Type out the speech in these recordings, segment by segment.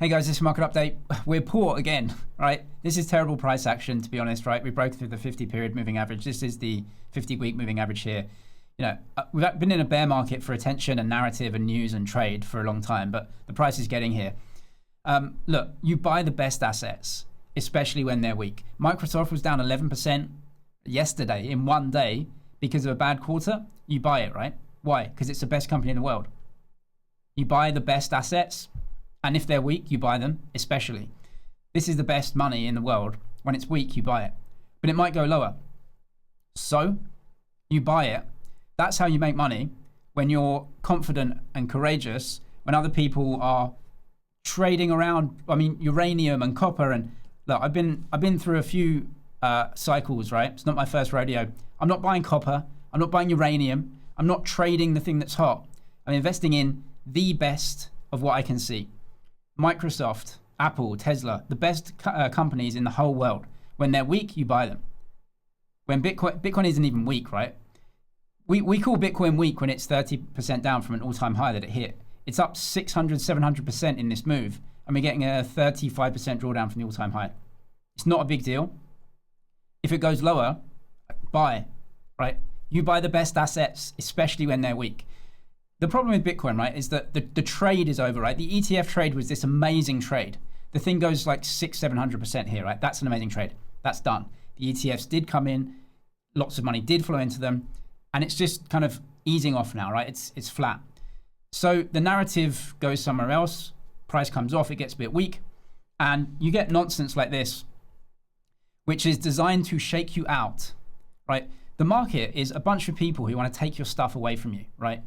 Hey guys, this is Market Update. We're poor again, right? This is terrible price action, to be honest, right? We broke through the 50 period moving average. This is the 50-week moving average here. You know, we've been in a bear market for attention and narrative and news and trade for a long time, but the price is getting here. Look, you buy the best assets, especially when they're weak. Microsoft was down 11% yesterday in one day because of a bad quarter. You buy it, right? Why? Because it's the best company in the world. You buy the best assets. And if they're weak, you buy them, especially. This is the best money in the world. When it's weak, you buy it. But it might go lower. So, you buy it. That's how you make money when you're confident and courageous, when other people are trading around, uranium and copper. And look, I've been through a few cycles, right? It's not my first rodeo. I'm not buying copper. I'm not buying uranium. I'm not trading the thing that's hot. I'm investing in the best of what I can see. Microsoft, Apple, Tesla, the best companies in the whole world. When they're weak, you buy them. When Bitcoin isn't even weak, right? We call Bitcoin weak when it's 30% down from an all-time high that it hit. It's up 600, 700% in this move, and we're getting a 35% drawdown from the all-time high. It's not a big deal. If it goes lower, buy, right? You buy the best assets, especially when they're weak. The problem with Bitcoin, right, is that the trade is over, right? The ETF trade was this amazing trade. The thing goes like 600-700% here, right? That's an amazing trade. That's done. The ETFs did come in, lots of money did flow into them, and it's just kind of easing off now, right? It's flat. So the narrative goes somewhere else, price comes off, it gets a bit weak, and you get nonsense like this, which is designed to shake you out, right? The market is a bunch of people who want to take your stuff away from you, right?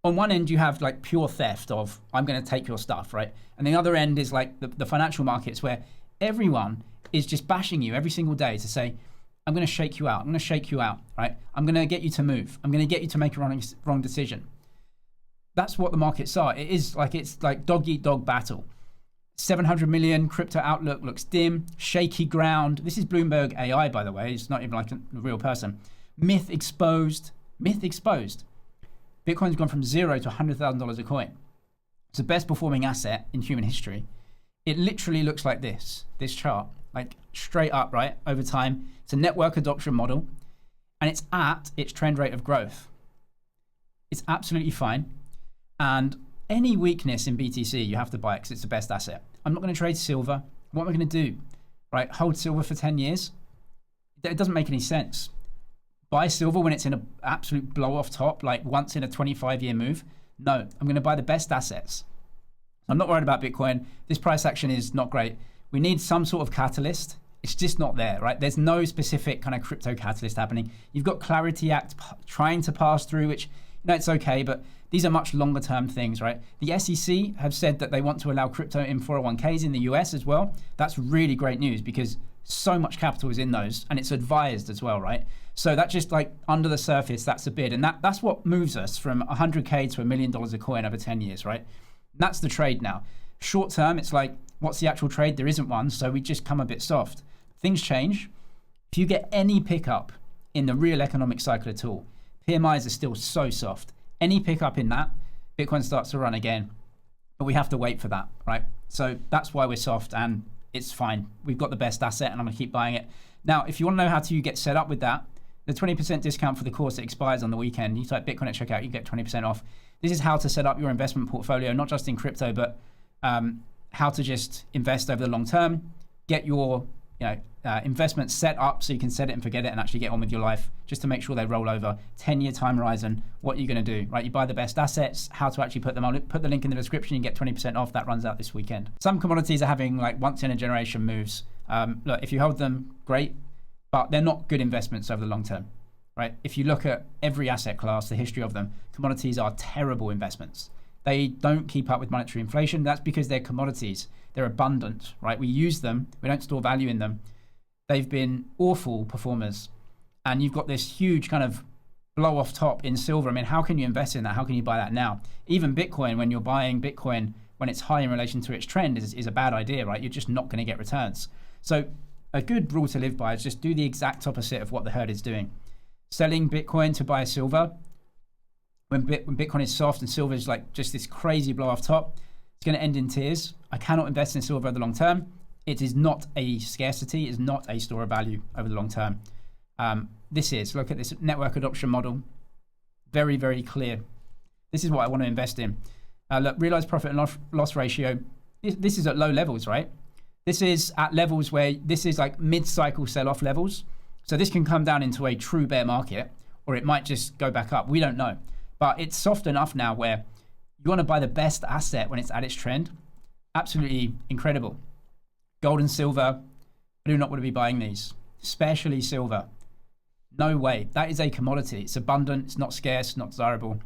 On one end, you have like pure theft of, I'm going to take your stuff, right? And the other end is like the financial markets where everyone is just bashing you every single day to say, I'm going to shake you out. I'm going to shake you out, right? I'm going to get you to move. I'm going to get you to make a wrong decision. That's what the markets are. It's like dog eat dog battle. 700 million crypto outlook looks dim, shaky ground. This is Bloomberg AI, by the way. It's not even like a real person. Myth exposed. Myth exposed. Bitcoin's gone from $0 to $100,000 a coin. It's the best performing asset in human history. It literally looks like this chart, like straight up, right, over time. It's a network adoption model, and it's at its trend rate of growth. It's absolutely fine. And any weakness in BTC, you have to buy it because it's the best asset. I'm not going to trade silver. What am I going to do? Right, hold silver for 10 years? It doesn't make any sense. Buy silver when it's in an absolute blow off top, like once in a 25-year move. No, I'm going to buy the best assets. I'm not worried about Bitcoin. This price action is not great. We need some sort of catalyst. It's just not there, right? There's no specific kind of crypto catalyst happening. You've got Clarity Act trying to pass through, which, it's okay, but these are much longer term things, right? The SEC have said that they want to allow crypto in 401ks in the US as well. That's really great news because so much capital is in those, and it's advised as well, right? So that just like under the surface, that's a bid. And that's what moves us from 100K to $1 million a coin over 10 years, right? And that's the trade now. Short term, it's like, what's the actual trade? There isn't one, so we just come a bit soft. Things change. If you get any pickup in the real economic cycle at all, PMIs are still so soft. Any pickup in that, Bitcoin starts to run again. But we have to wait for that, right? So that's why we're soft, and it's fine. We've got the best asset, and I'm gonna keep buying it. Now, if you wanna know how to get set up with that, the 20% discount for the course that expires on the weekend, you type Bitcoin at checkout, you get 20% off. This is how to set up your investment portfolio, not just in crypto, but how to just invest over the long term, get your investments set up so you can set it and forget it and actually get on with your life, just to make sure they roll over. 10-year time horizon, what are you going to do, right? You buy the best assets, how to actually put them on. Put the link in the description, you get 20% off. That runs out this weekend. Some commodities are having like once in a generation moves. Look, if you hold them, great, but they're not good investments over the long term, right? If you look at every asset class, the history of them, commodities are terrible investments. They don't keep up with monetary inflation. That's because they're commodities. They're abundant, right? We use them. We don't store value in them. They've been awful performers. And you've got this huge kind of blow off top in silver. I mean, how can you invest in that? How can you buy that now? Even Bitcoin, when you're buying Bitcoin when it's high in relation to its trend is a bad idea, right? You're just not going to get returns. So a good rule to live by is just do the exact opposite of what the herd is doing. Selling Bitcoin to buy silver when Bitcoin is soft and silver is like just this crazy blow off top, It's going to end in tears. I cannot invest in silver over the long term. It is not a scarcity. It is not a store of value over the long term. Look at this network adoption model. Very, very clear. This is what I want to invest in. Look, realized profit and loss ratio. This is at low levels, right? This is at levels where this is like mid-cycle sell-off levels. So this can come down into a true bear market, or it might just go back up. We don't know. But it's soft enough now where you want to buy the best asset when it's at its trend. Absolutely incredible. Gold and silver, I do not want to be buying these, especially silver. No way. That is a commodity. It's abundant. It's not scarce, not desirable.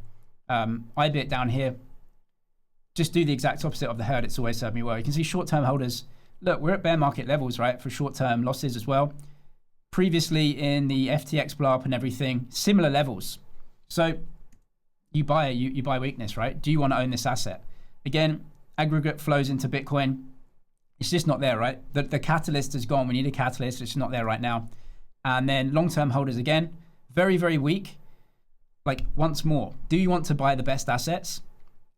IBIT down here, just do the exact opposite of the herd. It's always served me well. You can see short-term holders. Look, we're at bear market levels, right, for short-term losses as well. Previously in the FTX blow-up and everything, similar levels. So you buy weakness, right? Do you want to own this asset? Again, aggregate flows into Bitcoin. It's just not there, right? The catalyst is gone. We need a catalyst. It's not there right now. And then long-term holders again, very, very weak. Like once more, do you want to buy the best assets?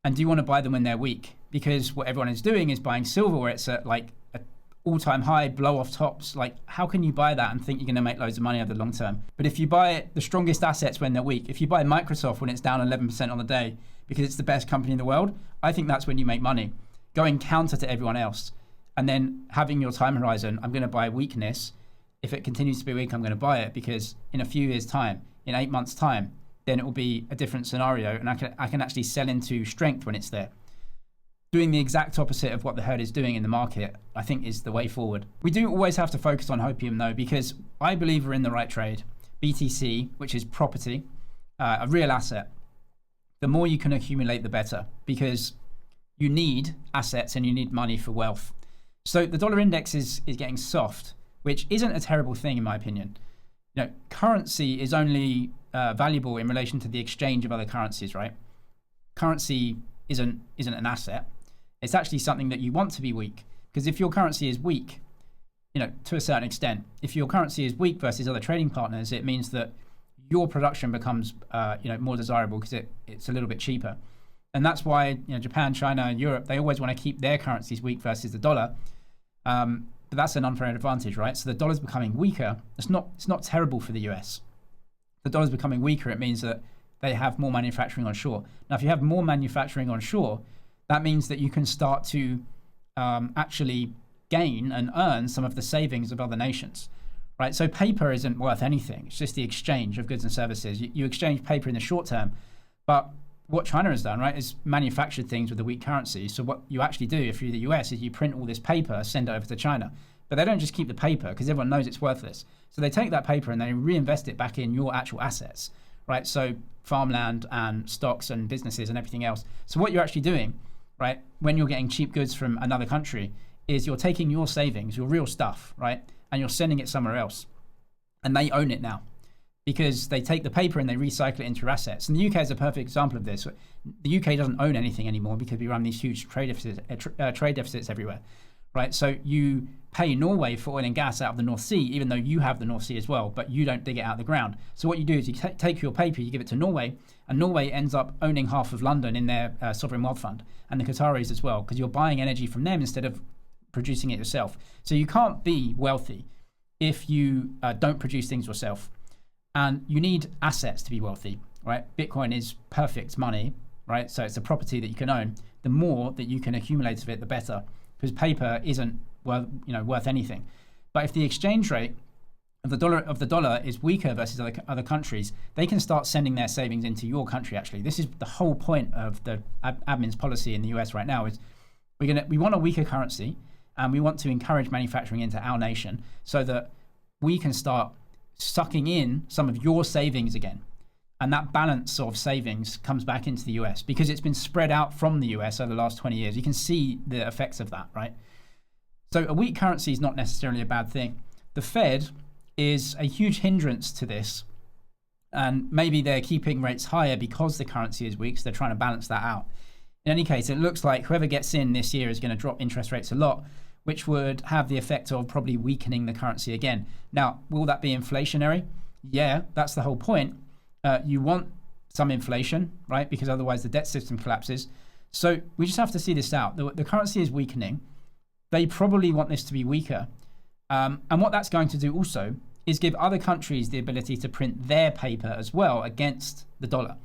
And do you want to buy them when they're weak? Because what everyone is doing is buying silver where it's at like an all-time high, blow off tops. Like how can you buy that and think you're going to make loads of money over the long term? But if you buy the strongest assets when they're weak, if you buy Microsoft when it's down 11% on the day because it's the best company in the world, I think that's when you make money. Going counter to everyone else and then having your time horizon, I'm going to buy weakness. If it continues to be weak, I'm going to buy it because in a few years' time, in 8 months' time, then it will be a different scenario and I can actually sell into strength when it's there. Doing the exact opposite of what the herd is doing in the market, I think is the way forward. We do always have to focus on Hopium though, because I believe we're in the right trade. BTC, which is property, a real asset. The more you can accumulate, the better, because you need assets and you need money for wealth. So the dollar index is getting soft, which isn't a terrible thing in my opinion. You know, currency is only valuable in relation to the exchange of other currencies, right? Currency isn't an asset. It's actually something that you want to be weak, because if your currency is weak, you know, to a certain extent, if your currency is weak versus other trading partners, it means that your production becomes more desirable because it's a little bit cheaper. And that's why Japan, China, and Europe, they always want to keep their currencies weak versus the dollar. But that's an unfair advantage, right? So the dollar's becoming weaker. It's not terrible for the US. The dollar's becoming weaker. It means that they have more manufacturing on shore. Now, if you have more manufacturing on shore, that means that you can start to actually gain and earn some of the savings of other nations, right? So paper isn't worth anything. It's just the exchange of goods and services. You exchange paper in the short term, but what China has done, right, is manufactured things with a weak currency. So what you actually do if you're the US is you print all this paper, send it over to China. But they don't just keep the paper because everyone knows it's worthless. So they take that paper and they reinvest it back in your actual assets, right? So farmland and stocks and businesses and everything else. So what you're actually doing, right, when you're getting cheap goods from another country is you're taking your savings, your real stuff, right, and you're sending it somewhere else. And they own it now, because they take the paper and they recycle it into assets. And the UK is a perfect example of this. The UK doesn't own anything anymore because we run these huge trade deficits everywhere, right? So you pay Norway for oil and gas out of the North Sea, even though you have the North Sea as well, but you don't dig it out of the ground. So what you do is you take your paper, you give it to Norway, and Norway ends up owning half of London in their sovereign wealth fund, and the Qataris as well, because you're buying energy from them instead of producing it yourself. So you can't be wealthy if you don't produce things yourself. And you need assets to be wealthy, right? Bitcoin is perfect money, right? So it's a property that you can own. The more that you can accumulate of it, the better, because paper isn't worth anything. But if the exchange rate of the dollar is weaker versus other countries, they can start sending their savings into your country. Actually, this is the whole point of the admin's policy in the US right now. Is we want a weaker currency, and we want to encourage manufacturing into our nation so that we can start sucking in some of your savings again. And that balance of savings comes back into the US because it's been spread out from the US over the last 20 years. You can see the effects of that, right? So a weak currency is not necessarily a bad thing. The Fed is a huge hindrance to this. And maybe they're keeping rates higher because the currency is weak, so they're trying to balance that out. In any case, it looks like whoever gets in this year is going to drop interest rates a lot, which would have the effect of probably weakening the currency again. Now, will that be inflationary? Yeah, that's the whole point. You want some inflation, right? Because otherwise the debt system collapses. So we just have to see this out. The currency is weakening. They probably want this to be weaker. And what that's going to do also is give other countries the ability to print their paper as well against the dollar.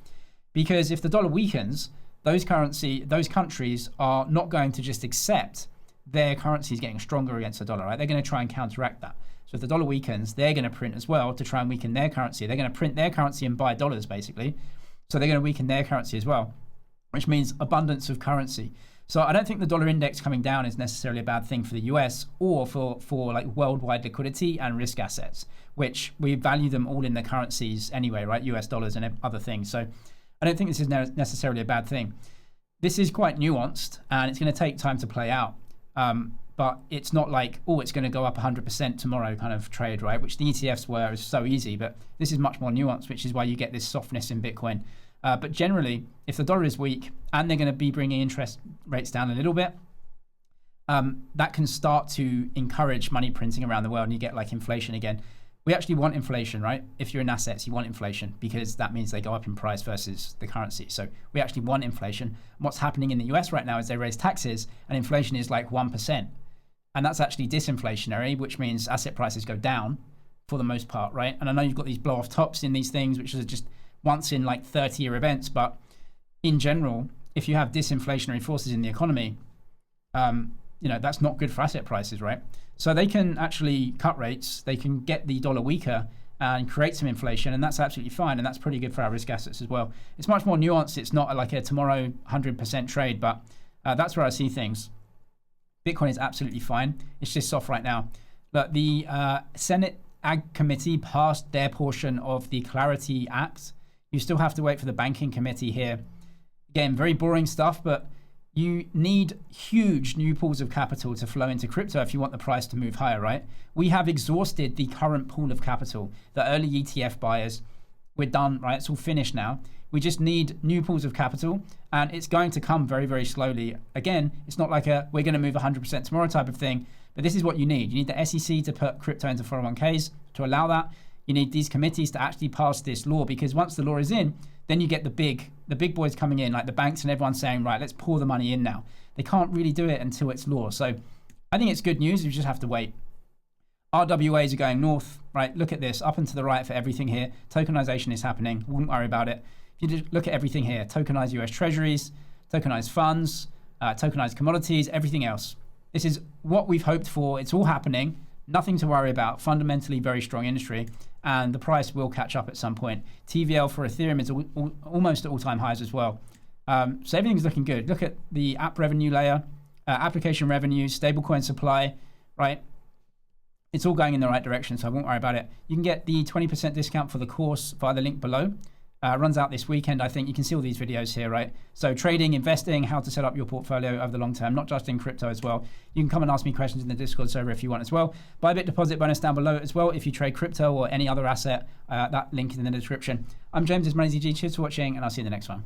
Because if the dollar weakens, those countries are not going to just accept their currencies getting stronger against the dollar, right? They're going to try and counteract that. So if the dollar weakens, they're going to print as well to try and weaken their currency. They're going to print their currency and buy dollars, basically. So they're going to weaken their currency as well, which means abundance of currency. So I don't think the dollar index coming down is necessarily a bad thing for the US or for like worldwide liquidity and risk assets, which we value them all in the currencies anyway, right? US dollars and other things. So I don't think this is necessarily a bad thing. This is quite nuanced and it's going to take time to play out. But it's not like, oh, it's going to go up 100% tomorrow kind of trade, right? Which the ETFs were, is so easy, but this is much more nuanced, which is why you get this softness in Bitcoin. But generally, if the dollar is weak and they're going to be bringing interest rates down a little bit, that can start to encourage money printing around the world and you get like inflation again. We actually want inflation, right? If you're in assets, you want inflation because that means they go up in price versus the currency. So we actually want inflation. What's happening in the US right now is they raise taxes and inflation is like 1%. And that's actually disinflationary, which means asset prices go down for the most part, right? And I know you've got these blow off tops in these things, which are just once in like 30-year events. But in general, if you have disinflationary forces in the economy, that's not good for asset prices, right? So they can actually cut rates, they can get the dollar weaker and create some inflation, and that's absolutely fine, and that's pretty good for our risk assets as well. It's much more nuanced. It's not like a tomorrow 100% trade, but that's where I see things. Bitcoin is absolutely fine. It's just soft right now. But the Senate Ag Committee passed their portion of the Clarity Act. You still have to wait for the Banking Committee here. Again, very boring stuff, but you need huge new pools of capital to flow into crypto if you want the price to move higher, right? We have exhausted the current pool of capital. The early ETF buyers, we're done, right? It's all finished now. We just need new pools of capital, and it's going to come very, very slowly. Again, it's not like we're going to move 100% tomorrow type of thing, but this is what you need. You need the SEC to put crypto into 401ks to allow that. You need these committees to actually pass this law, because once the law is in, then you get the big boys coming in, like the banks and everyone saying, right, let's pour the money in now. They can't really do it until it's law. So I think it's good news. You just have to wait. RWAs are going north, right? Look at this, up and to the right for everything here. Tokenization is happening. Wouldn't worry about it. If you just look at everything here, tokenized US treasuries, tokenized funds, tokenized commodities, everything else. This is what we've hoped for. It's all happening. Nothing to worry about. Fundamentally very strong industry, and the price will catch up at some point. TVL for Ethereum is almost at all-time highs as well. So everything's looking good. Look at the app revenue layer, application revenue, stablecoin supply, right? It's all going in the right direction, so I won't worry about it. You can get the 20% discount for the course via the link below. Runs out this weekend, I think. You can see all these videos here, right? So trading, investing, how to set up your portfolio over the long term, not just in crypto as well. You can come and ask me questions in the Discord server if you want as well. Bybit deposit bonus down below as well if you trade crypto or any other asset. That link is in the description. I'm James, this is MoneyZG. Cheers for watching, and I'll see you in the next one.